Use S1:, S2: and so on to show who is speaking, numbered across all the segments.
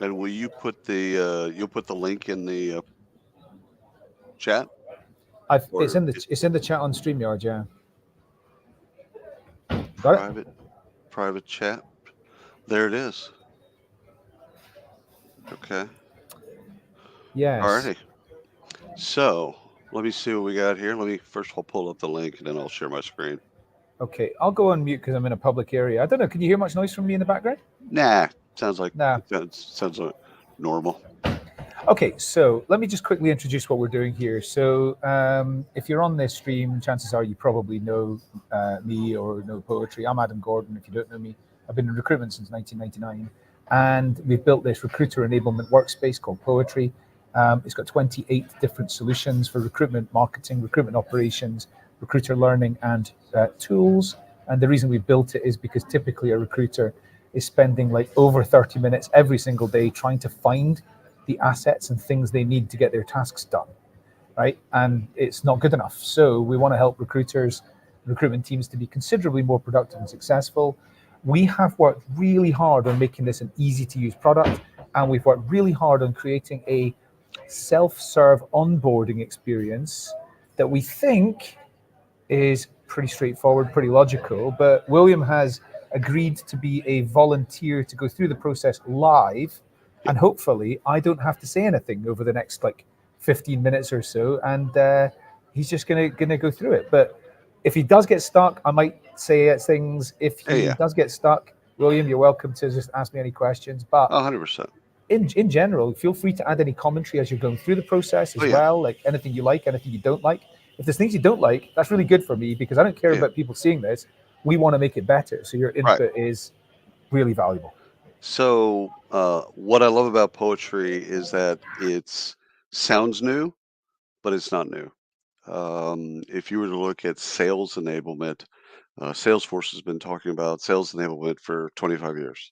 S1: And will you put the you'll put the link in the chat
S2: It's
S1: or
S2: in the
S1: it,
S2: it's in the chat on StreamYard. Yeah, got it.
S1: private private chat? There it is. Okay.
S2: Yes.
S1: Alrighty. So let me see what we got here. Let me first of all pull up the link and then I'll share my screen.
S2: Okay, I'll go on mute because I'm in a public area. I don't know. Can you hear much noise from me in the background?
S1: Nah, sounds like
S2: Nah.
S1: sounds like normal.
S2: Okay, so let me just quickly introduce what we're doing here. So, if you're on this stream, chances are you probably know me or know poetry. I'm Adam Gordon. If you don't know me, I've been in recruitment since 1999, and we've built this recruiter enablement workspace called Poetry. It's got 28 different solutions for recruitment, marketing, recruitment operations, recruiter learning, and tools. And the reason we built it is because typically a recruiter is spending like over 30 minutes every single day trying to find the assets and things they need to get their tasks done, right? And it's not good enough. So we want to help recruiters, recruitment teams to be considerably more productive and successful. We have worked really hard on making this an easy to use product, and we've worked really hard on creating a self serve onboarding experience that we think is pretty straightforward, pretty logical. But William has agreed to be a volunteer to go through the process live,
S1: Yep.
S2: and hopefully I don't have to say anything over the next like 15 minutes or so, and he's just gonna go through it. But if he does get stuck, I might say things. If
S1: Yeah,
S2: he
S1: yeah.
S2: does get stuck, William, you're welcome to just ask me any questions. But
S1: 100%.
S2: in general, feel free to add any commentary as you're going through the process
S1: Oh
S2: as
S1: yeah.
S2: well, like anything you like, anything you don't like. If there's things you don't like, that's really good for me because I don't care
S1: Yeah.
S2: about people seeing this. We want to make it better. So your
S1: Right.
S2: input is really valuable.
S1: So what I love about poetry is that it's sounds new, but it's not new. If you were to look at sales enablement, Salesforce has been talking about sales enablement for 25 years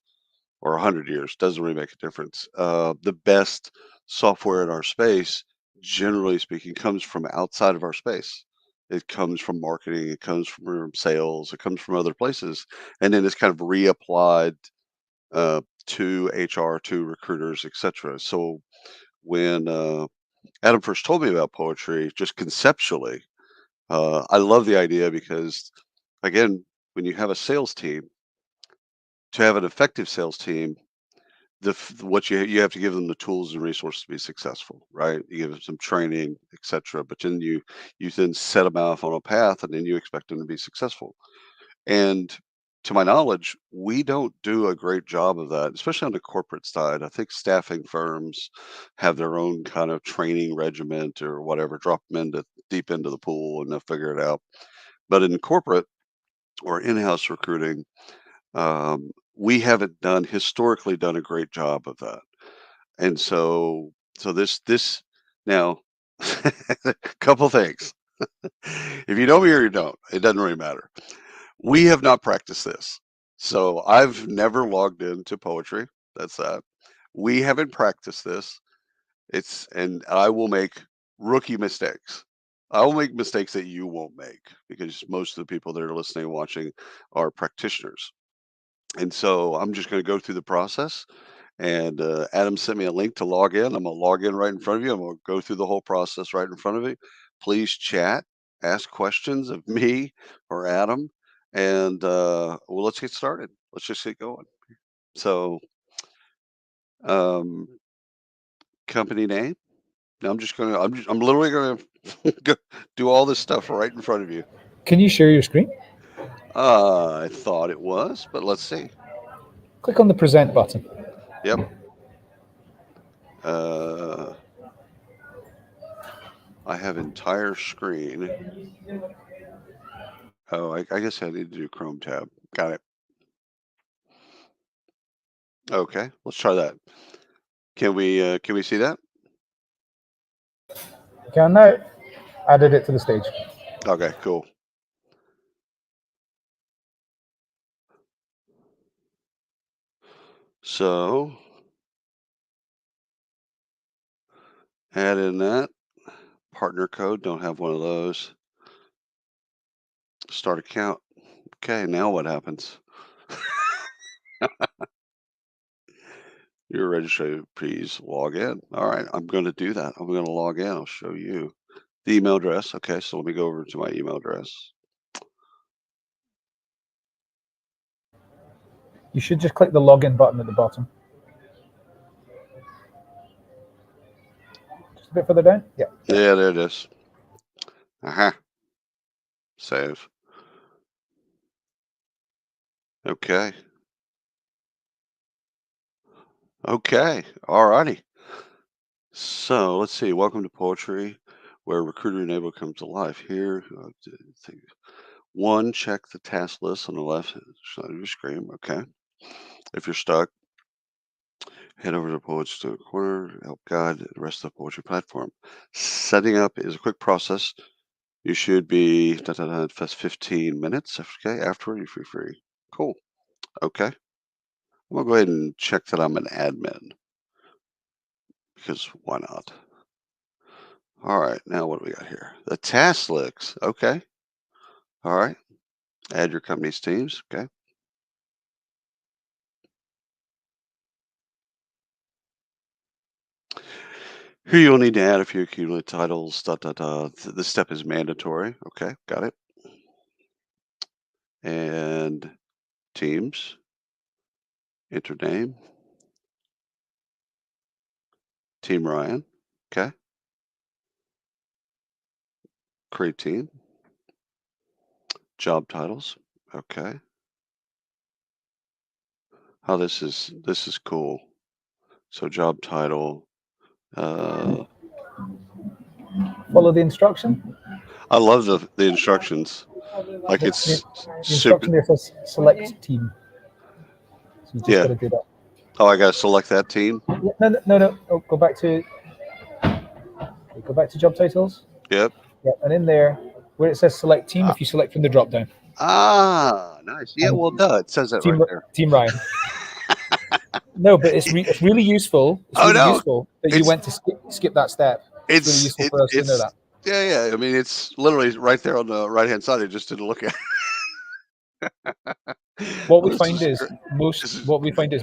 S1: or 100 years, doesn't really make a difference. The best software in our space, generally speaking, comes from outside of our space. It comes from marketing, it comes from sales, it comes from other places, and then it's kind of reapplied to HR, to recruiters, etc. So when Adam first told me about poetry, just conceptually, I love the idea because, again, when you have a sales team, to have an effective sales team, what you have to give them the tools and resources to be successful, right? You give them some training, etc. But then you then set them off on a path, and then you expect them to be successful. And to my knowledge, we don't do a great job of that, especially on the corporate side. I think staffing firms have their own kind of training regiment or whatever, drop them into deep into the pool and they'll figure it out. But in corporate or in-house recruiting, we haven't done historically done a great job of that. And so this now couple things. If you know me or you don't, it doesn't really matter. We have not practiced this. So I've never logged into poetry. That's that. We haven't practiced this. And I will make rookie mistakes. I will make mistakes that you won't make because most of the people that are listening and watching are practitioners. And so I'm just going to go through the process. And Adam sent me a link to log in. I'm going to log in right in front of you. I'm going to go through the whole process right in front of you. Please chat, ask questions of me or Adam, and well, let's get started. Let's just get going. So, um, company name. Now I'm literally gonna do all this stuff right in front of you.
S2: Can you share your screen?
S1: I thought it was, but let's see.
S2: Click on the present button.
S1: Yep. Uh, I have entire screen. Oh, I guess I need to do Chrome tab. Got it. Okay, let's try that. Can we see that?
S2: Okay, now added it to the stage.
S1: Okay, cool. So add in that partner code. Don't have one of those. Start account. Okay, now what happens? You're registered. Please log in. All right, I'm going to do that. I'm going to log in. I'll show you the email address. Okay, so let me go over to my email address.
S2: You should just click the login button at the bottom. Just a bit further down. Yeah.
S1: Yeah, there it is. Aha. Save. Okay. Okay. All righty. So let's see. Welcome to Poetry, where Recruiter Enable comes to life. Here, one, check the task list on the left side of your screen. Okay. If you're stuck, head over to Poets to the Corner to help guide the rest of the Poetry platform. Setting up is a quick process. You should be that's 15 minutes. Okay. Afterward, you're free. Cool. Okay. I'm gonna go ahead and check that I'm an admin because why not? All right. Now what do we got here? The task list. Okay. All right. Add your company's teams. Okay. Here you'll need to add a few accumulate titles. This step is mandatory. Okay. Got it. And teams. Enter name. Team Ryan. Okay. Create team. Job titles. Okay. Oh, this is cool. So job title. Uh,
S2: Follow the instruction.
S1: I love the instructions. Like
S2: The,
S1: it's
S2: the
S1: super.
S2: instruction there says select team. So you just got
S1: Yeah.
S2: to do that.
S1: Oh, I gotta select that team.
S2: No. Oh, go back to job titles.
S1: Yep.
S2: Yeah, and in there where it says select team,
S1: Ah,
S2: if you select from the drop down,
S1: nice. Yeah.
S2: and
S1: Well, duh. It says that right
S2: team
S1: there.
S2: team Ryan. No, but it's really useful. It's
S1: Oh
S2: really
S1: no,
S2: useful that you
S1: it's
S2: went to skip that step. It's really
S1: it's
S2: useful for us to know
S1: it's
S2: that.
S1: yeah. I mean, it's literally right there on the right hand side. I just didn't look at.
S2: What
S1: Oh,
S2: we
S1: this
S2: find
S1: is
S2: is
S1: great. This is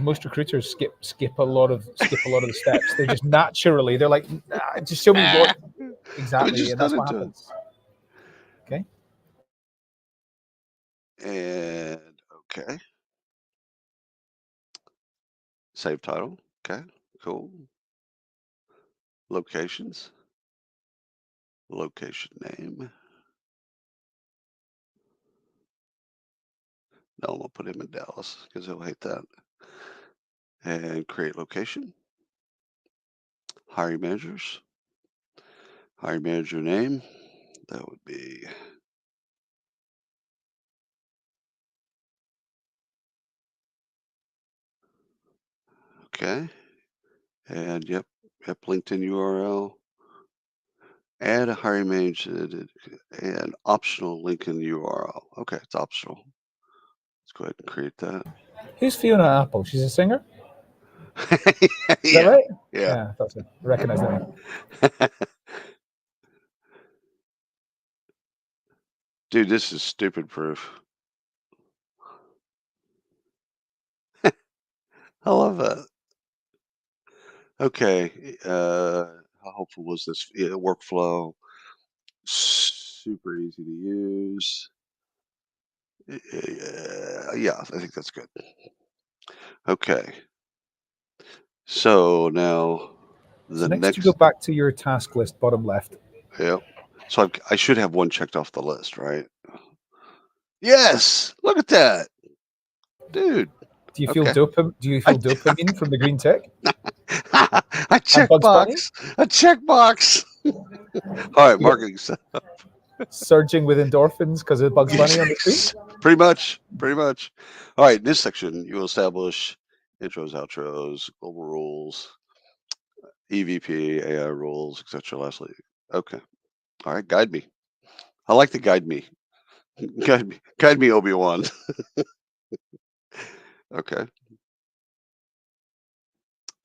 S2: most recruiters skip a lot of the steps. They're just naturally they're like, just show me
S1: nah.
S2: what
S1: I mean,
S2: exactly,
S1: just
S2: and
S1: done
S2: that's
S1: it
S2: what
S1: to it.
S2: happens. Okay.
S1: And okay, save title. Okay, cool. Locations, location name. No, I'm gonna put him in Dallas because he'll hate that. And create location. Hiring managers. Hiring manager name. That would be okay. And yep, LinkedIn URL. Add a hiring manager and optional LinkedIn URL. Okay, it's optional. Let's go ahead and create that.
S2: Who's Fiona Apple? She's a singer. Is that
S1: Yeah,
S2: right?
S1: yeah.
S2: Yeah, I thought so. I recognize that name.
S1: Dude, this is stupid proof. I love that. Okay, how helpful was this workflow? Super easy to use. Yeah, I think that's good. Okay, so now
S2: So
S1: the
S2: next you go
S1: next,
S2: back to your task list, bottom left.
S1: yeah. So I should have one checked off the list, right? Yes, look at that, dude.
S2: Do you feel
S1: Okay,
S2: dopam? Do you
S1: I
S2: feel dopamine from the green tick
S1: I
S2: and
S1: check
S2: Bugs Bunny
S1: box, a check box. All right,
S2: you get
S1: marketing stuff.
S2: surging with endorphins because of Bugs Bunny on the screen?
S1: Pretty much, pretty much. All right, in this section, you will establish intros, outros, global rules, EVP, AI rules, etc. Lastly, okay. All right, guide me. I like to guide me. Guide me, Obi-Wan. Okay.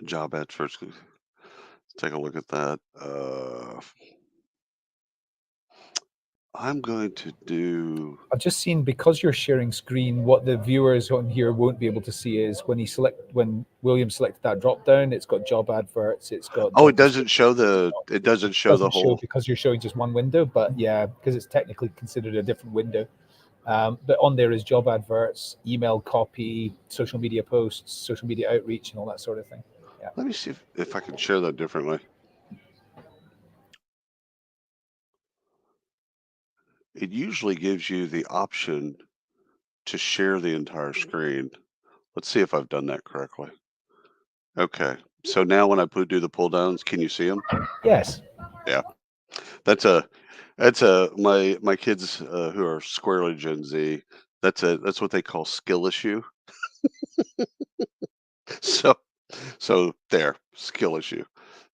S1: Job ads first. Take a look at that. I'm going to do.
S2: I've just seen, because you're sharing screen, what the viewers on here won't be able to see is when William selected that drop down, it's got job adverts, it's got
S1: Oh,
S2: job
S1: it doesn't
S2: description.
S1: show the. It doesn't show the
S2: Doesn't show
S1: whole.
S2: because you're showing just one window, but yeah, because it's technically considered a different window. But on there is job adverts, email copy, social media posts, social media outreach, and all that sort of thing. Yeah.
S1: Let me see if I can share that differently. It usually gives you the option to share the entire screen. Let's see if I've done that correctly. Okay. So now when I do the pull downs, can you see them?
S2: Yes.
S1: Yeah. That's a my kids who are squarely Gen Z. That's what they call skill issue. So there, skill issue.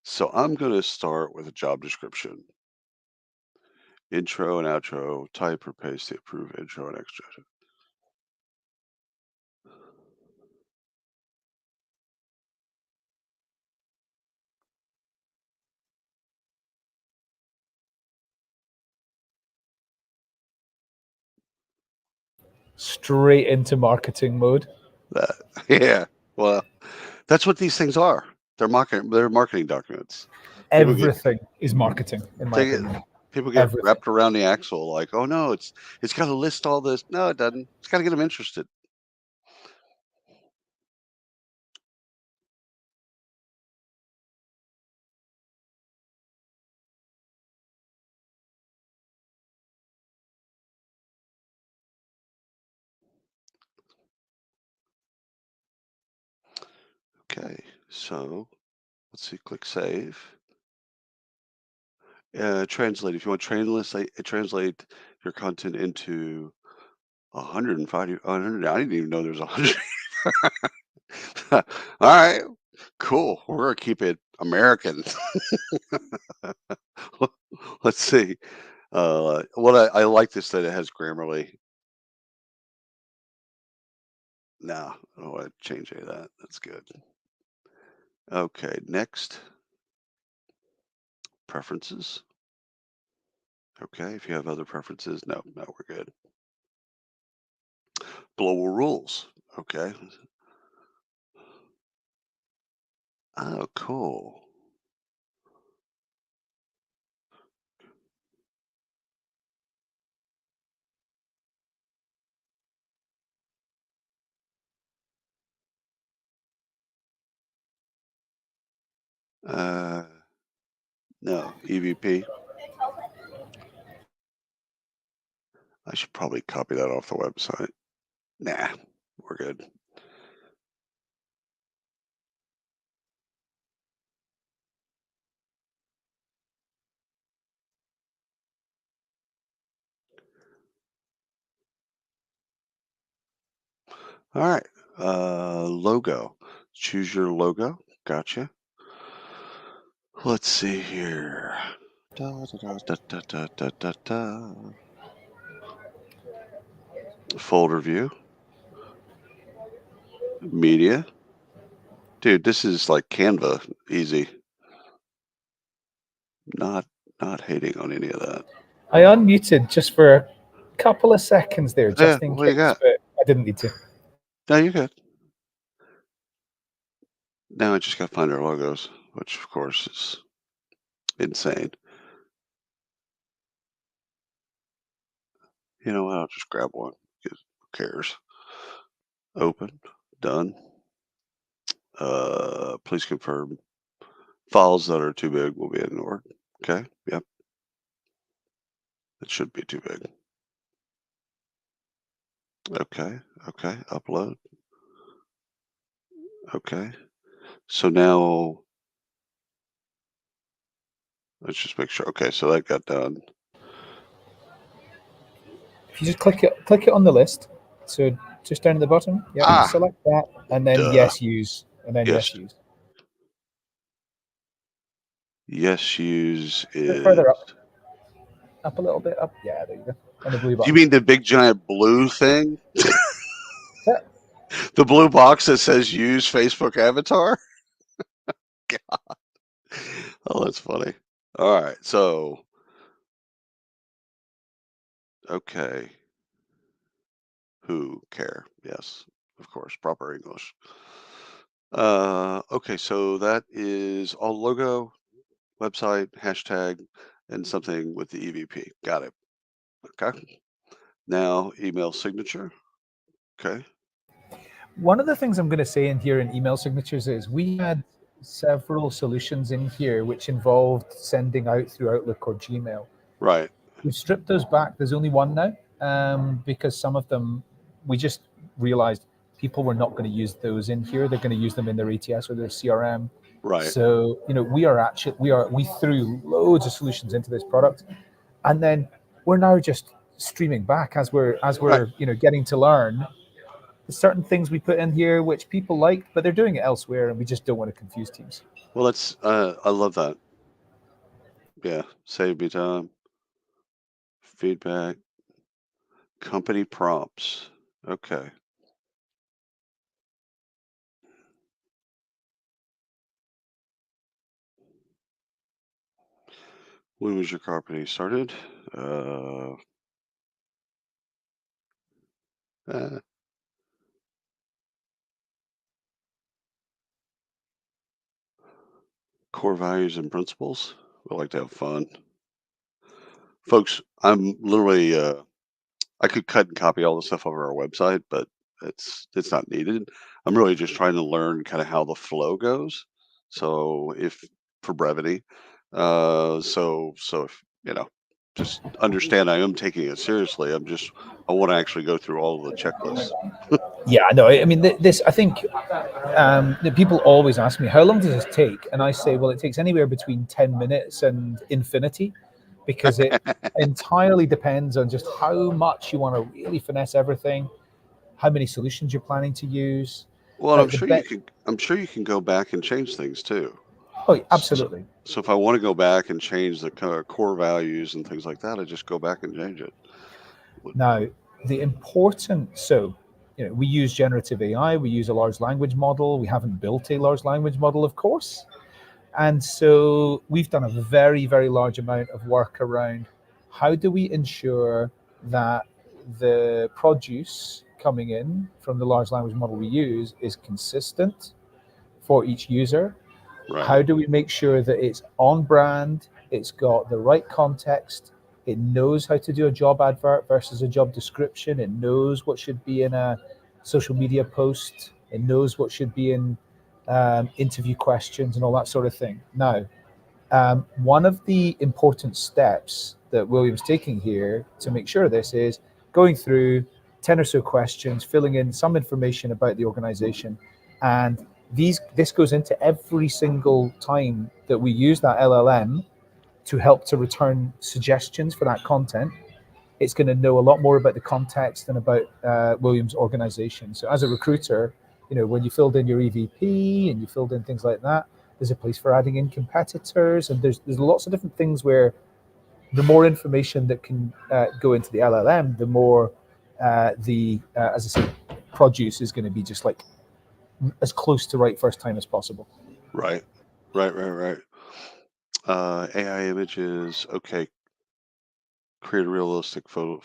S1: So I'm going to start with a job description. Intro and outro, type or paste the approved intro and extra.
S2: Straight into marketing mode.
S1: That, yeah. Well, that's what these things are. They're marketing documents. People get
S2: Everything is marketing, in my
S1: they get
S2: opinion.
S1: people get
S2: Everything.
S1: wrapped around the axle like, oh no, it's got to list all this. No, it doesn't. It's got to get them interested. Okay, so let's see. Click save. Translate. If you want to translate your content into 150, 100. I didn't even know there's 100. All right, cool. We're gonna keep it American. Let's see. What I like this that it has Grammarly. No, I don't want to change any of that. That's good. Okay, next. Preferences. Okay, if you have other preferences, no, we're good. Global rules. Okay. Oh, cool. Uh, no, EVP. I should probably copy that off the website. Nah, we're good. All right. Logo. Choose your logo. Gotcha. Let's see here. Da, da, da, da, da, da, da, da. Folder view. Media. Dude, this is like Canva easy. Not not hating on any of that.
S2: I unmuted just for a couple of seconds there,
S1: Yeah,
S2: just in
S1: what do you
S2: case,
S1: got?
S2: but I didn't need to.
S1: No, you're good. Now I just got to find our logos, which of course is insane. You know what? I'll just grab one. Who cares? Open. Done. Please confirm. Files that are too big will be ignored. Okay. Yep. It should be too big. Okay. Okay. Upload. Okay. So now let's just make sure. Okay. So that got done.
S2: If you just click it on the list, so just down at the bottom, yep,
S1: Ah,
S2: select that, and then
S1: duh.
S2: yes, use, and then
S1: Yes.
S2: yes, use.
S1: Yes, use
S2: A bit
S1: is.
S2: further up a little bit, up. Yeah, there you go, on the blue
S1: Do you
S2: button.
S1: mean the big giant blue thing?
S2: That's it.
S1: The blue box that says use Facebook avatar? Oh, that's funny. All right. So Okay. Who care? Yes, of course, proper English. Okay, so that is all logo, website, hashtag, and something with the EVP. Got it. Okay. Now email signature. Okay.
S2: One of the things I'm going to say in here in email signatures is we had several solutions in here which involved sending out through Outlook or Gmail.
S1: Right.
S2: We've stripped those back. There's only one now, because some of them we just realized people were not going to use those in here. They're going to use them in their ATS or their CRM.
S1: Right.
S2: So we threw loads of solutions into this product, and then we're now just streaming back as
S1: Right.
S2: we're getting to learn. There's certain things we put in here which people liked, but they're doing it elsewhere, and we just don't want to confuse teams.
S1: Well, that's I love that. Yeah. Save me time. Feedback. Company prompts. Okay. When was your company started? Uh, eh, core values and principles. We like to have fun. Folks, I'm literally I could cut and copy all the stuff over our website, but it's not needed. I'm really just trying to learn kind of how the flow goes. So if for brevity, so if just understand I am taking it seriously. I want to actually go through all of the checklists.
S2: Yeah, no, I mean, this, I think, people always ask me, how long does this take? And I say, well, it takes anywhere between 10 minutes and infinity, because it entirely depends on just how much you want to really finesse everything, how many solutions you're planning to use.
S1: Well,
S2: Now, the bet,
S1: I'm sure you can go back and change things too.
S2: oh,
S1: So,
S2: absolutely.
S1: so if I want to go back and change the kind of core values and things like that, I just go back and change it.
S2: Now, the important, so, we use generative AI, we use a large language model. We haven't built a large language model, of course. And so we've done a very, very large amount of work around how do we ensure that the produce coming in from the large language model we use is consistent for each user.
S1: Right.
S2: How do we make sure that it's on brand, it's got the right context, it knows how to do a job advert versus a job description, it knows what should be in a social media post, it knows what should be in interview questions and all that sort of thing. Now, one of the important steps that William's taking here to make sure of this is going through 10 or so questions, filling in some information about the organization. And this goes into every single time that we use that LLM to help to return suggestions for that content. It's going to know a lot more about the context and about William's organization. So as a recruiter, when you filled in your EVP and you filled in things like that, there's a place for adding in competitors, and there's lots of different things where the more information that can go into the LLM, the more as I say, produce is going to be just like as close to right first time as possible.
S1: Right. Right. Right. Right. AI images. Okay. Create a realistic photo.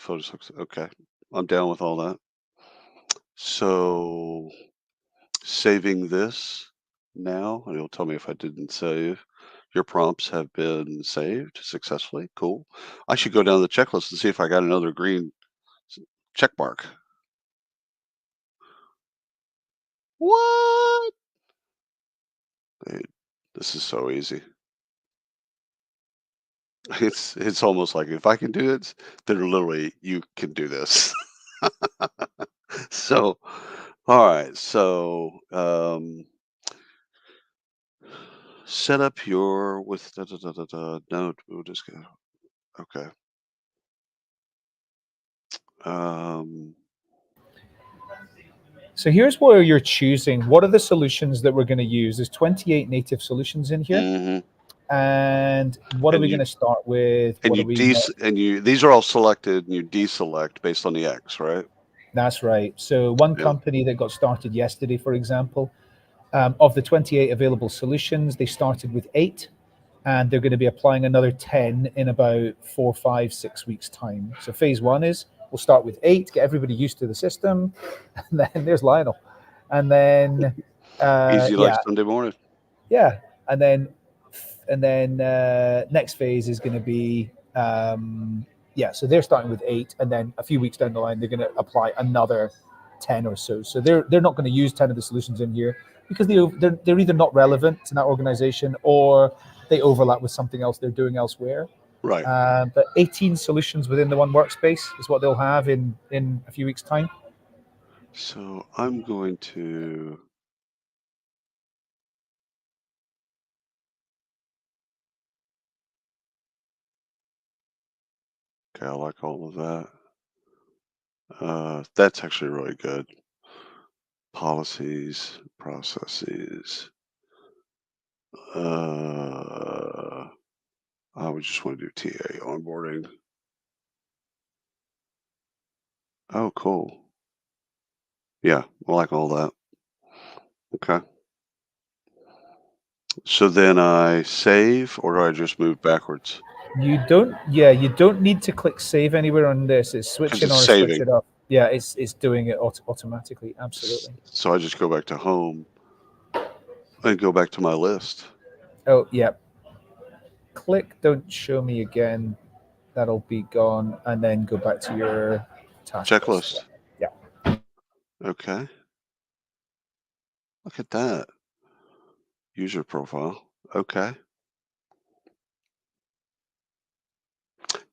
S1: Okay. I'm down with all that. So saving this now, and it'll tell me if I didn't save. Your prompts have been saved successfully. Cool. I should go down the checklist and see if I got another green check mark. What? Dude, this is so easy. It's almost like if I can do it, then literally you can do this. So, all right. So, set up your with no, we'll just go. Okay. Um,
S2: So here's where you're choosing what are the solutions that we're going to use. There's 28 native solutions in here.
S1: mhm.
S2: And what are
S1: And
S2: we going
S1: you
S2: to start with?
S1: and
S2: What are
S1: you
S2: we not?
S1: these are all selected and you deselect based on the X, right?
S2: That's right. So one
S1: Yeah.
S2: company that got started yesterday, for example, of the 28 available solutions, they started with 8. and they're going to be applying another 10 in about 4, 5, 6 weeks' time. So phase one is we'll start with 8, get everybody used to the system, and then there's Lionel, and then
S1: Easy like
S2: yeah,
S1: Sunday morning.
S2: yeah, and then next phase is going to be yeah. So they're starting with 8, and then a few weeks down the line they're going to apply another 10 or so. So they're not going to use 10 of the solutions in here because they're either not relevant to that organization or they overlap with something else they're doing elsewhere.
S1: Right.
S2: But 18 solutions within the one workspace is what they'll have in a few weeks' time.
S1: So I'm going to. Okay, I like all of that. That's actually really good. Policies, processes. I would just want to do TA onboarding. Oh, cool. Yeah, I like all that. Okay. So then I save, or do I just move backwards?
S2: You don't need to click save anywhere on this. It's switch
S1: Because
S2: in
S1: it's
S2: or switch
S1: saving.
S2: it off. Yeah, it's doing it automatically. Absolutely.
S1: So I just go back to home and go back to my list.
S2: Oh, yeah. Click don't show me again. That'll be gone, and then go back to your task list.
S1: Checklist.
S2: Yeah.
S1: Okay. Look at that. User profile. Okay.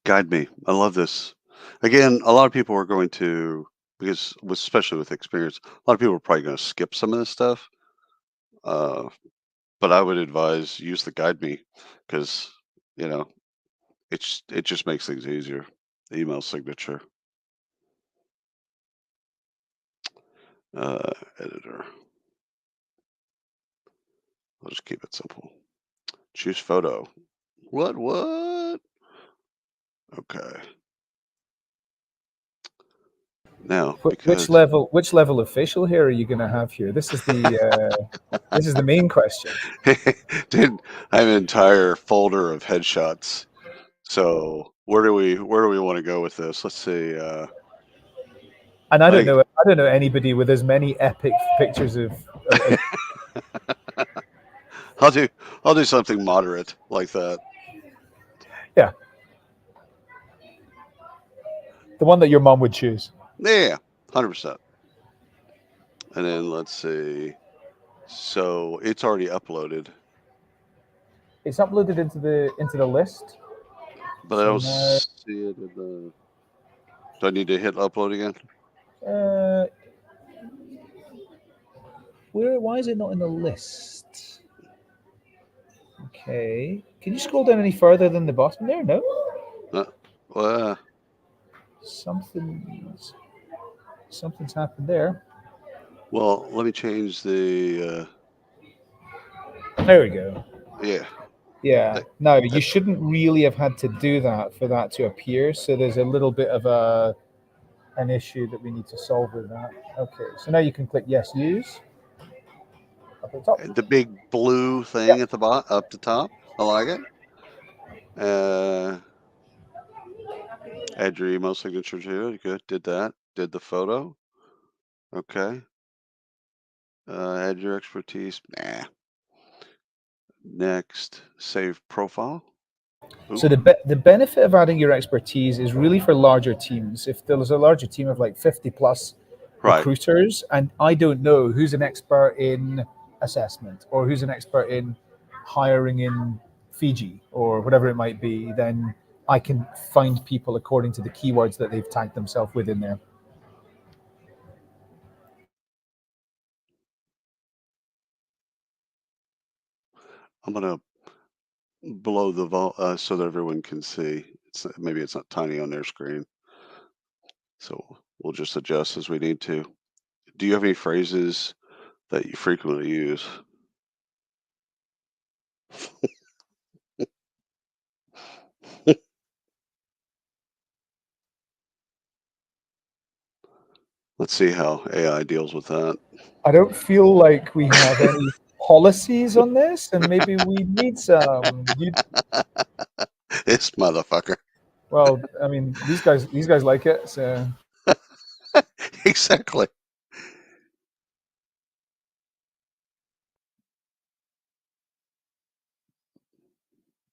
S1: Guide me. I love this. Again, a lot of people are going to, because especially with experience, a lot of people are probably going to skip some of this stuff. Uh, but I would advise use the guide me because, you know, it just makes things easier. The email signature, editor. I'll just keep it simple. Choose photo. What? Okay. Now,
S2: Which
S1: because
S2: level of facial hair are you going to have here? This is the main question.
S1: dude, I have an entire folder of headshots. So where do we want to go with this? Let's see.
S2: And
S1: I think
S2: I don't know anybody with as many epic pictures of
S1: I'll do I'll do something moderate like that.
S2: yeah, the one that your mom would choose.
S1: Yeah, 100%. And then let's see. So it's already uploaded,
S2: It's uploaded into the list.
S1: but I
S2: So
S1: don't
S2: now,
S1: see it in the. Do I need to hit upload again?
S2: uh, where? Why is it not in the list? Okay, can you scroll down any further than the bottom there? No,
S1: Uh, well,
S2: something's something's happened there.
S1: well, let me change the.
S2: There we go.
S1: Yeah,
S2: Yeah.
S1: that,
S2: No, you
S1: that,
S2: shouldn't really have had to do that for that to appear. So there's a little bit of an issue that we need to solve with that. Okay. So now you can click yes, use up at the top.
S1: the big blue
S2: Yeah.
S1: thing at the bottom, up the top. I like it. Uh, Add your email signature to it. Good. Did that. Did the photo. Okay. Add your expertise. Nah. Next, save profile. Oop.
S2: So the benefit of adding your expertise is really for larger teams. If there was a larger team of like 50 plus
S1: Right.
S2: recruiters, and I don't know who's an expert in assessment or who's an expert in hiring in Fiji or whatever it might be, then I can find people according to the keywords that they've tagged themselves with in there.
S1: I'm gonna blow the so that everyone can see. Maybe it's not tiny on their screen, so we'll just adjust as we need to. Do you have any phrases that you frequently use? Let's see how AI deals with that.
S2: I don't feel like we have any policies on this, and maybe we need some.
S1: This motherfucker.
S2: Well, I mean, these guys like it. So
S1: Exactly.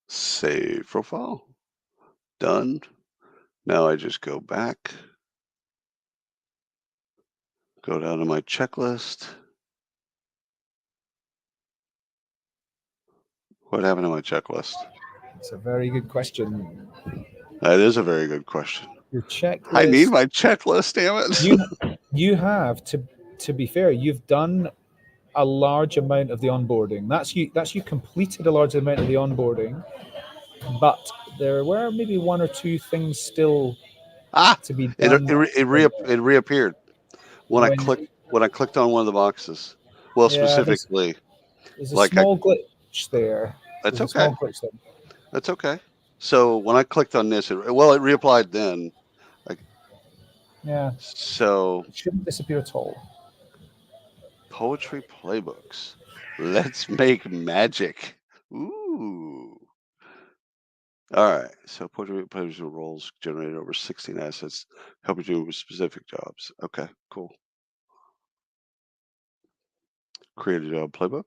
S1: Save profile. Done. Now I just go back. Go down to my checklist. What happened to my checklist?
S2: it's a very good question.
S1: That is a very good question.
S2: Your
S1: I need
S2: checklist.
S1: my checklist, damn it.
S2: You have to be fair. You've done a large amount of the onboarding. That's you completed a large amount of the onboarding, but there were maybe one or two things still to be done.
S1: It reappeared when
S2: Oh,
S1: I
S2: and
S1: clicked on one of the boxes. Well,
S2: yeah,
S1: specifically,
S2: there's a
S1: like I
S2: small glitch there.
S1: that's
S2: There's a
S1: okay.
S2: small glitch there.
S1: That's okay. So when I clicked on this, it reapplied then. Like,
S2: Yeah,
S1: so
S2: it shouldn't disappear at all.
S1: poetry playbooks. Let's make magic. Ooh. All right. So poetry playbooks roles generated over 16 assets, help you do with specific jobs. Okay, cool. Create a job playbook.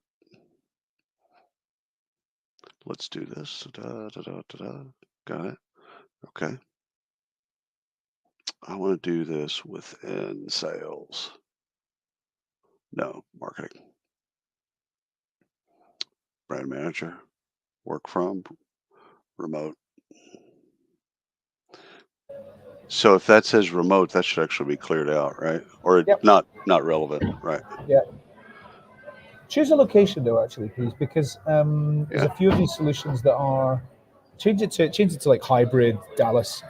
S1: Let's do this. Da, da, da, da, da. Got it. Okay. I want to do this within sales. No, marketing. Brand manager. Work from remote. So if that says remote, that should actually be cleared out, right? Or
S2: Yep.
S1: not relevant, right?
S2: Yeah. Choose a location though, actually, please, because there's
S1: Yeah.
S2: a few of these solutions that are change it to like hybrid Dallas,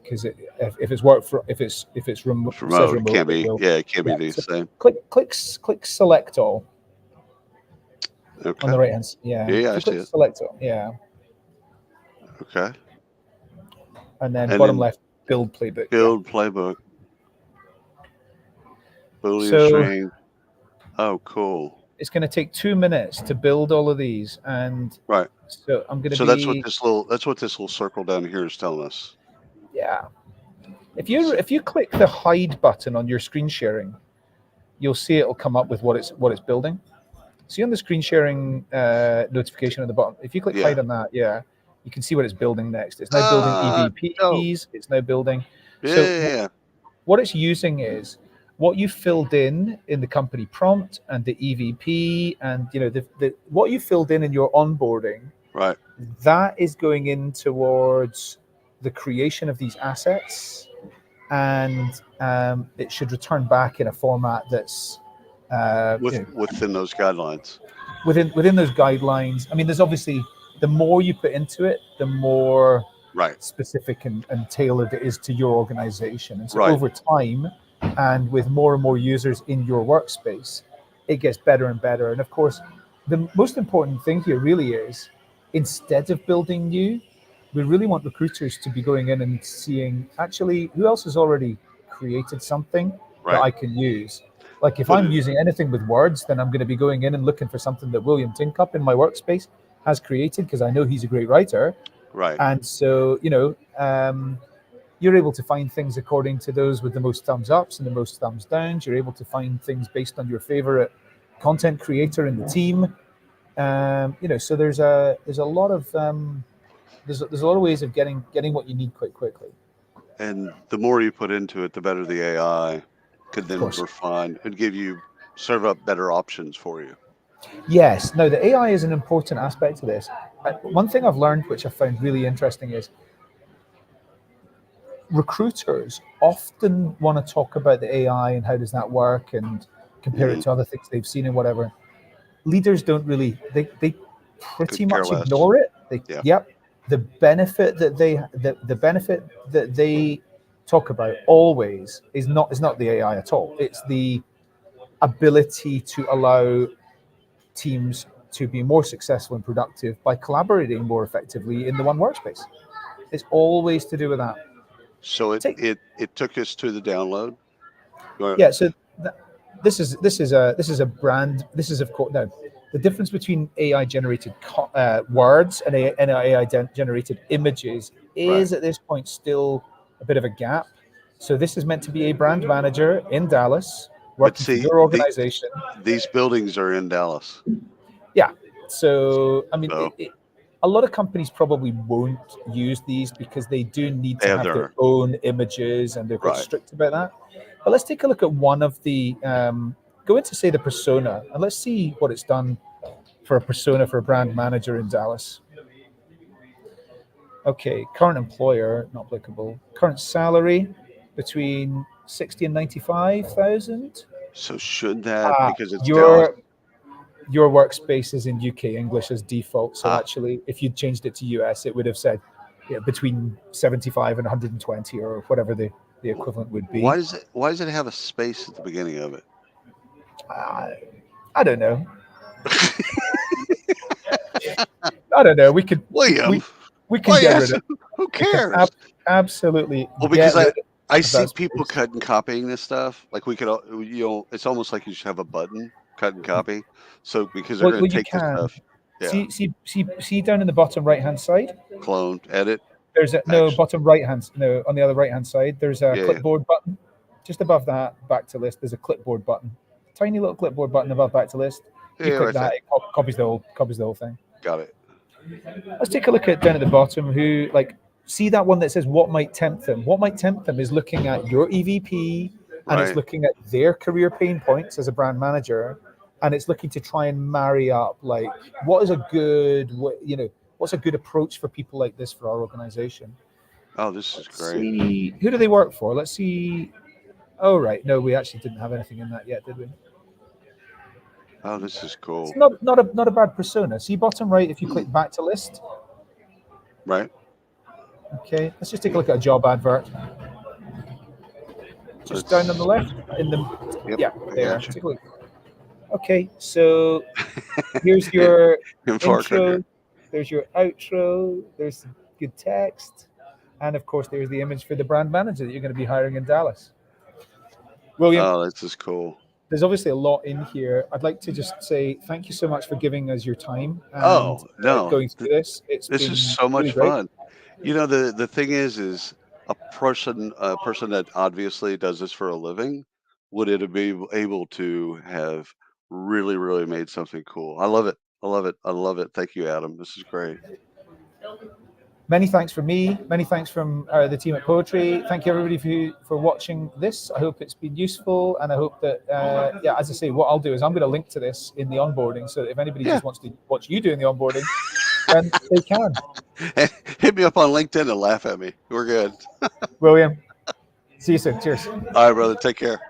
S2: because if it's work for if it's remote,
S1: It's
S2: says
S1: remote. It
S2: remote,
S1: can't
S2: it
S1: be.
S2: will.
S1: Yeah, it can't be
S2: Yeah.
S1: the
S2: So
S1: same.
S2: click select all on
S1: Okay.
S2: the right hand. Yeah.
S1: Yeah,
S2: If
S1: I
S2: you
S1: see
S2: click
S1: it.
S2: select all, yeah,
S1: Okay.
S2: and then
S1: And
S2: bottom
S1: then
S2: left build playbook. Yeah.
S1: build playbook, Boolean
S2: So
S1: string. Oh, cool.
S2: it's going to take 2 minutes to build all of these, and
S1: Right.
S2: so I'm going to
S1: So
S2: be
S1: that's what this little circle down here is telling us.
S2: yeah. If you click the hide button on your screen sharing, you'll see it'll come up with what it's building. See on the screen sharing notification at the bottom. If you click
S1: Yeah.
S2: hide on that, yeah, you can see what it's building next. It's now building
S1: Dope.
S2: EVPs. It's now building. So
S1: Yeah.
S2: what it's using is what you filled in the company prompt and the EVP and the what you filled in your onboarding.
S1: Right.
S2: That is going in towards the creation of these assets, and it should return back in a format that's
S1: Within those guidelines.
S2: within those guidelines. I mean, there's obviously the more you put into it, the more
S1: Right.
S2: specific and tailored it is to your organization. And so
S1: Right.
S2: over time, and with more and more users in your workspace, it gets better and better. And of course, the most important thing here really is instead of building new, we really want recruiters to be going in and seeing actually who else has already created something that
S1: Right.
S2: I can use. Like if
S1: Put
S2: I'm
S1: it.
S2: using anything with words, then I'm going to be going in and looking for something that William Tincup in my workspace has created because I know he's a great writer.
S1: Right.
S2: And so, you're able to find things according to those with the most thumbs ups and the most thumbs downs. You're able to find things based on your favorite content creator in the team. So there's a lot of there's a lot of ways of getting what you need quite quickly.
S1: And the more you put into it, the better the AI could
S2: Of
S1: then
S2: course.
S1: refine and serve up better options for you.
S2: Yes. No, the AI is an important aspect to this. One thing I've learned, which I found really interesting, is recruiters often want to talk about the AI and how does that work and compare it
S1: Mm,
S2: to other things they've seen and whatever. Leaders don't really they
S1: could
S2: pretty
S1: care
S2: much
S1: less.
S2: ignore it. They
S1: Yeah.
S2: yep. The benefit that they talk about always is not the AI at all. It's the ability to allow teams to be more successful and productive by collaborating more effectively in the one workspace. It's always to do with that.
S1: So
S2: Take
S1: it took us to the download. Right.
S2: yeah. So this is a brand. This is of course now the difference between AI generated words and AI generated images
S1: Right.
S2: is at this point still a bit of a gap. So this is meant to be a brand manager in Dallas
S1: But
S2: working for
S1: see,
S2: your organization.
S1: these buildings are in Dallas.
S2: Yeah. So I mean,
S1: So
S2: a lot of companies probably won't use these because they do need
S1: they
S2: to
S1: have
S2: have their
S1: their
S2: own images and they're quite
S1: right.
S2: strict about that. But let's take a look at one of the go into say the persona and let's see what it's done for a persona for a brand manager in Dallas. Okay, current employer not applicable. Current salary between 60 and 95,000.
S1: So should that, because it's Dallas?
S2: Your workspace is in UK English as default. So
S1: Ah,
S2: actually, if you changed it to US, it would have said between 75 and 120 or whatever the equivalent would be.
S1: why does it have a space at the beginning of it?
S2: Uh, I don't know. I don't know.
S1: William,
S2: We can
S1: why
S2: get rid
S1: yes?
S2: of.
S1: Who
S2: We can
S1: cares?
S2: absolutely
S1: Well, because
S2: get rid
S1: I
S2: of that
S1: see people
S2: space.
S1: cut and copying this stuff. Like we could, it's almost like you should have a button, cut and copy. So because they're going
S2: Well,
S1: to
S2: you
S1: take this
S2: can
S1: stuff, yeah,
S2: see down in the bottom right hand side.
S1: clone, edit,
S2: There's a no
S1: actually,
S2: bottom right hand. No, on the other right hand side, there's a
S1: yeah, yeah,
S2: clipboard button. Just above that, back to list. There's a clipboard button. Tiny little clipboard button above back to list. You
S1: yeah,
S2: click
S1: right
S2: that,
S1: there,
S2: it copies the whole thing.
S1: got it.
S2: Let's take a look at down at the bottom. Who like see that one that says what might tempt them? What might tempt them is looking at your EVP and it's
S1: Right.
S2: looking at their career pain points as a brand manager, and it's looking to try and marry up like what is a good what's a good approach for people like this for our organization.
S1: Oh, this is
S2: Let's
S1: great.
S2: see who do they work for. Let's see. Oh right, no, we actually didn't have anything in that yet, did we?
S1: Oh, this is
S2: It's
S1: cool.
S2: not a bad persona. See bottom right if you click back to list.
S1: Right.
S2: Okay, let's just take a look at a job advert. Just down on the
S1: Let's.
S2: left in the
S1: Yep.
S2: yeah
S1: I
S2: there.
S1: got you.
S2: Take a look. Okay, so here's your
S1: Firecracker.
S2: intro. There's your outro. There's some good text, and of course there's the image for the brand manager that you're going to be hiring in Dallas. William,
S1: Oh, this is cool.
S2: there's obviously a lot in here. I'd like to just say thank you so much for giving us your time and
S1: Oh no,
S2: going through this. It's
S1: this is
S2: been
S1: so
S2: really
S1: much
S2: great.
S1: fun. The thing is a person that obviously does this for a living, would it be able to have really made something cool? I love it. I love it. I love it. Thank you, Adam. This is great.
S2: Many thanks from me. Many thanks from the team at Poetry. Thank you everybody for watching this. I hope it's been useful, and I hope that yeah, as I say, what I'll do is I'm going to link to this in the onboarding, so that if anybody
S1: Yeah.
S2: just wants to watch you doing the onboarding, then they can.
S1: Hit me up on LinkedIn and laugh at me. We're good.
S2: William, see you soon. Cheers.
S1: All right, brother. Take care.